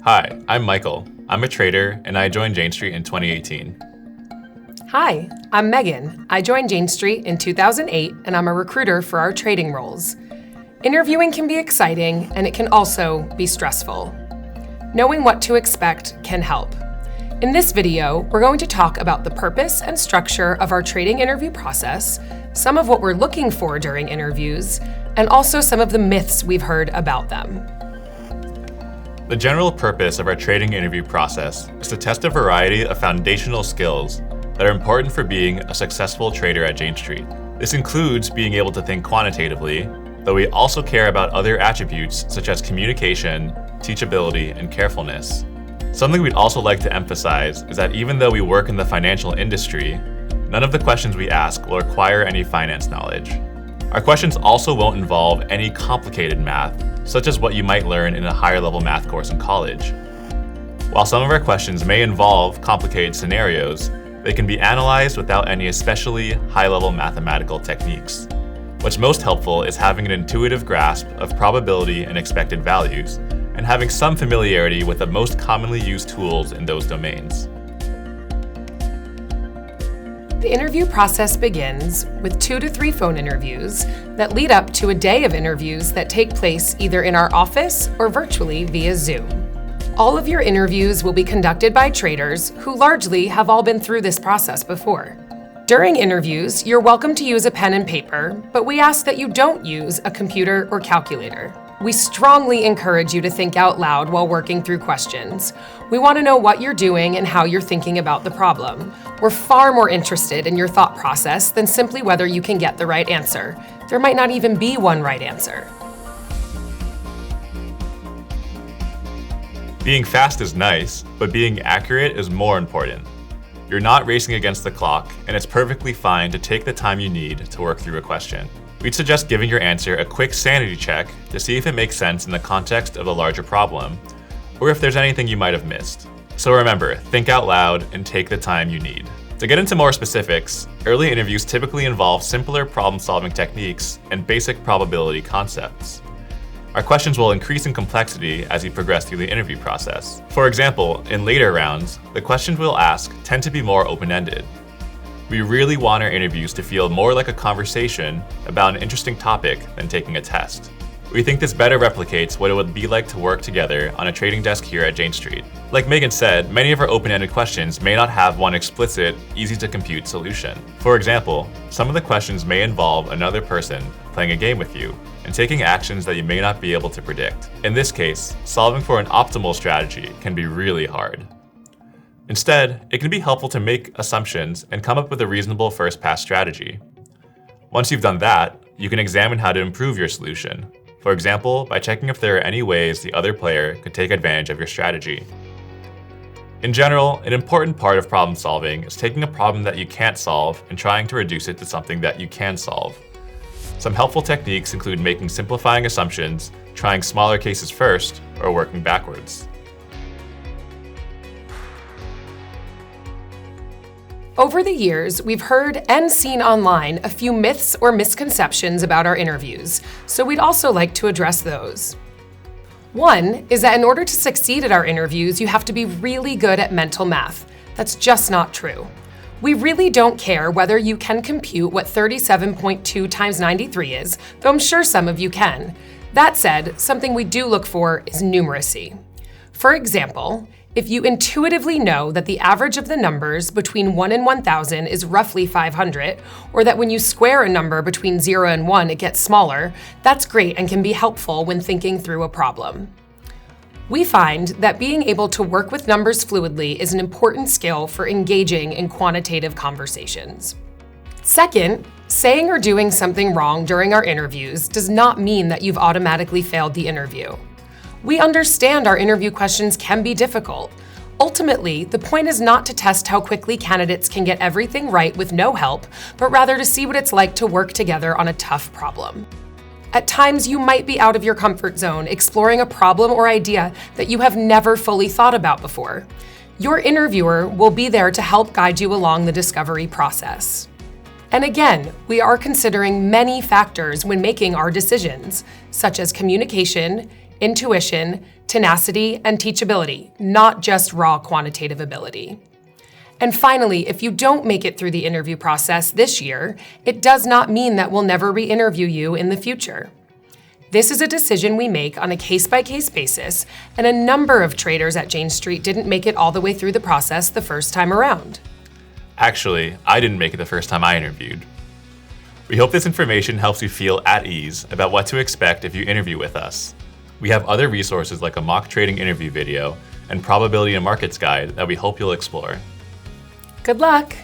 Hi, I'm Michael. I'm a trader, and I joined Jane Street in 2018. Hi, I'm Megan. I joined Jane Street in 2008, and I'm a recruiter for our trading roles. Interviewing can be exciting, and it can also be stressful. Knowing what to expect can help. In this video, we're going to talk about the purpose and structure of our trading interview process, some of what we're looking for during interviews, and also some of the myths we've heard about them. The general purpose of our trading interview process is to test a variety of foundational skills that are important for being a successful trader at Jane Street. This includes being able to think quantitatively, though we also care about other attributes such as communication, teachability, and carefulness. Something we'd also like to emphasize is that even though we work in the financial industry, none of the questions we ask will require any finance knowledge. Our questions also won't involve any complicated math, such as what you might learn in a higher level math course in college. While some of our questions may involve complicated scenarios, they can be analyzed without any especially high-level mathematical techniques. What's most helpful is having an intuitive grasp of probability and expected values, and having some familiarity with the most commonly used tools in those domains. The interview process begins with 2 to 3 phone interviews that lead up to a day of interviews that take place either in our office or virtually via Zoom. All of your interviews will be conducted by traders who largely have all been through this process before. During interviews, you're welcome to use a pen and paper, but we ask that you don't use a computer or calculator. We strongly encourage you to think out loud while working through questions. We want to know what you're doing and how you're thinking about the problem. We're far more interested in your thought process than simply whether you can get the right answer. There might not even be one right answer. Being fast is nice, but being accurate is more important. You're not racing against the clock, and it's perfectly fine to take the time you need to work through a question. We'd suggest giving your answer a quick sanity check to see if it makes sense in the context of a larger problem, or if there's anything you might have missed. So remember, think out loud and take the time you need. To get into more specifics, early interviews typically involve simpler problem-solving techniques and basic probability concepts. Our questions will increase in complexity as you progress through the interview process. For example, in later rounds, the questions we'll ask tend to be more open-ended. We really want our interviews to feel more like a conversation about an interesting topic than taking a test. We think this better replicates what it would be like to work together on a trading desk here at Jane Street. Like Megan said, many of our open-ended questions may not have one explicit, easy-to-compute solution. For example, some of the questions may involve another person playing a game with you and taking actions that you may not be able to predict. In this case, solving for an optimal strategy can be really hard. Instead, it can be helpful to make assumptions and come up with a reasonable first-pass strategy. Once you've done that, you can examine how to improve your solution. For example, by checking if there are any ways the other player could take advantage of your strategy. In general, an important part of problem solving is taking a problem that you can't solve and trying to reduce it to something that you can solve. Some helpful techniques include making simplifying assumptions, trying smaller cases first, or working backwards. Over the years, we've heard and seen online a few myths or misconceptions about our interviews, so we'd also like to address those. One is that in order to succeed at our interviews, you have to be really good at mental math. That's just not true. We really don't care whether you can compute what 37.2 times 93 is, though I'm sure some of you can. That said, something we do look for is numeracy. For example, if you intuitively know that the average of the numbers between 1 and 1,000 is roughly 500, or that when you square a number between 0 and 1 it gets smaller, that's great and can be helpful when thinking through a problem. We find that being able to work with numbers fluidly is an important skill for engaging in quantitative conversations. Second, saying or doing something wrong during our interviews does not mean that you've automatically failed the interview. We understand our interview questions can be difficult. Ultimately, the point is not to test how quickly candidates can get everything right with no help, but rather to see what it's like to work together on a tough problem. At times, you might be out of your comfort zone, exploring a problem or idea that you have never fully thought about before. Your interviewer will be there to help guide you along the discovery process. And again, we are considering many factors when making our decisions, such as communication, intuition, tenacity, and teachability, not just raw quantitative ability. And finally, if you don't make it through the interview process this year, it does not mean that we'll never re-interview you in the future. This is a decision we make on a case-by-case basis, and a number of traders at Jane Street didn't make it all the way through the process the first time around. Actually, I didn't make it the first time I interviewed. We hope this information helps you feel at ease about what to expect if you interview with us. We have other resources like a mock trading interview video and probability and markets guide that we hope you'll explore. Good luck!